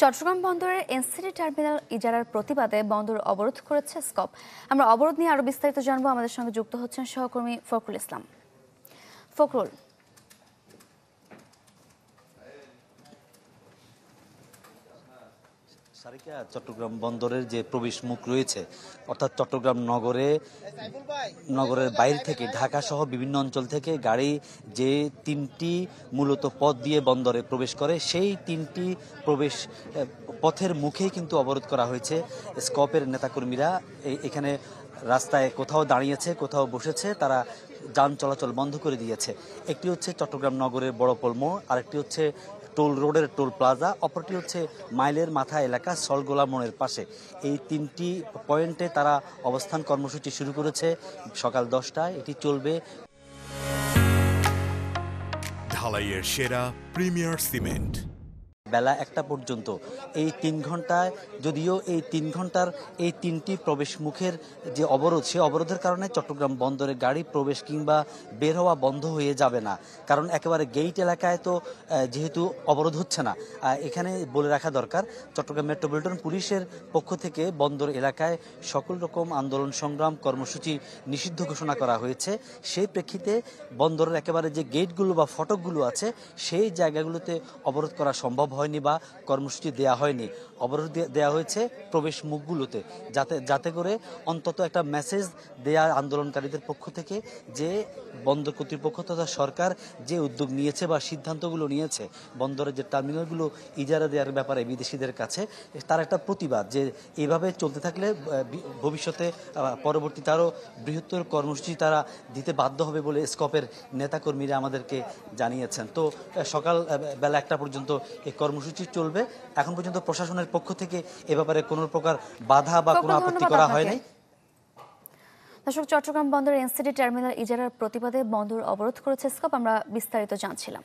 চট্টগ্রাম বন্দরের NCD terminal ইজারার প্রতিবাদে বন্দর অবরোধ করেছে স্কপ। আমরা অবরোধ নিয়ে আরো বিস্তারিত জানবো। আমাদের সঙ্গে যুক্ত হচ্ছেন সহকর্মী ফখরুল ইসলাম। ফখরুল, সারিকা, চট্টগ্রাম বন্দরের যে প্রবেশ মুখ রয়েছে, অর্থাৎ চট্টগ্রাম নগরের বাইরে থেকে ঢাকা সহ বিভিন্ন অঞ্চল থেকে গাড়ি যে তিনটি মূলত পথ দিয়ে বন্দরে প্রবেশ করে, সেই তিনটি প্রবেশ পথের মুখেই কিন্তু অবরোধ করা হয়েছে। স্কপের নেতাকর্মীরা এখানে রাস্তায় কোথাও দাঁড়িয়েছে, কোথাও বসেছে, তারা যান চলাচল বন্ধ করে দিয়েছে। একটি হচ্ছে চট্টগ্রাম নগরের বড়পোল মোড়, আরেকটি হচ্ছে টোল রোডের টোল প্লাজা, অপরটি হচ্ছে মাইলের মাথা এলাকা সলগোলা মোড়ের পাশে। এই তিনটি পয়েন্টে তারা অবস্থান কর্মসূচি শুরু করেছে সকাল 10টায়। এটি চলবে। ঢালাইয়ের সেরা প্রিমিয়ার সিমেন্ট বেলা 1টা পর্যন্ত। এই 3 ঘন্টায়, যদিও এই 3 ঘন্টার এই তিনটি প্রবেশ মুখের যে অবরোধ, সেই অবরোধের কারণে চট্টগ্রাম বন্দরে গাড়ি প্রবেশ কিংবা বের হওয়া বন্ধ হয়ে যাবে না। কারণ একেবারে গেইট এলাকায় তো যেহেতু অবরোধ হচ্ছে না। এখানে বলে রাখা দরকার, চট্টগ্রাম মেট্রোপলিটন পুলিশের পক্ষ থেকে বন্দর এলাকায় সকল রকম আন্দোলন সংগ্রাম কর্মসূচি নিষিদ্ধ ঘোষণা করা হয়েছে। সেই প্রেক্ষিতে বন্দরের একেবারে যে গেটগুলো বা ফটকগুলো আছে, সেই জায়গাগুলোতে অবরোধ করা সম্ভব হয়নি বা কর্মসূচি দেয়া হয়নি। অবরোধ দেয়া হয়েছে প্রবেশ মুখগুলোতে, যাতে করে অন্তত একটা মেসেজ দেয়া আন্দোলনকারীদের পক্ষ থেকে যে বন্দর কর্তৃপক্ষ তথা সরকার যে উদ্যোগ নিয়েছে বা সিদ্ধান্তগুলো নিয়েছে বন্দরের যে টার্মিনালগুলো ইজারা দেওয়ার ব্যাপারে বিদেশিদের কাছে, তার একটা প্রতিবাদ যে এইভাবে চলতে থাকলে ভবিষ্যতে পরবর্তীতে আরও বৃহত্তর কর্মসূচি তারা দিতে বাধ্য হবে বলে স্কপের নেতাকর্মীরা আমাদেরকে জানিয়েছেন। তো সকাল বেলা 1টা পর্যন্ত এই কর্মসূচি চলবে। এখন পর্যন্ত প্রশাসনের পক্ষ থেকে এ ব্যাপারে কোনো প্রকার বাধা বা কোনো আপত্তি করা হয়নি। দর্শক, চট্টগ্রাম বন্দরের এনসিডি টার্মিনাল ইজারার প্রতিবাদে বন্দর অবরোধ করেছে স্কপ। আমরা বিস্তারিত জানছিলাম।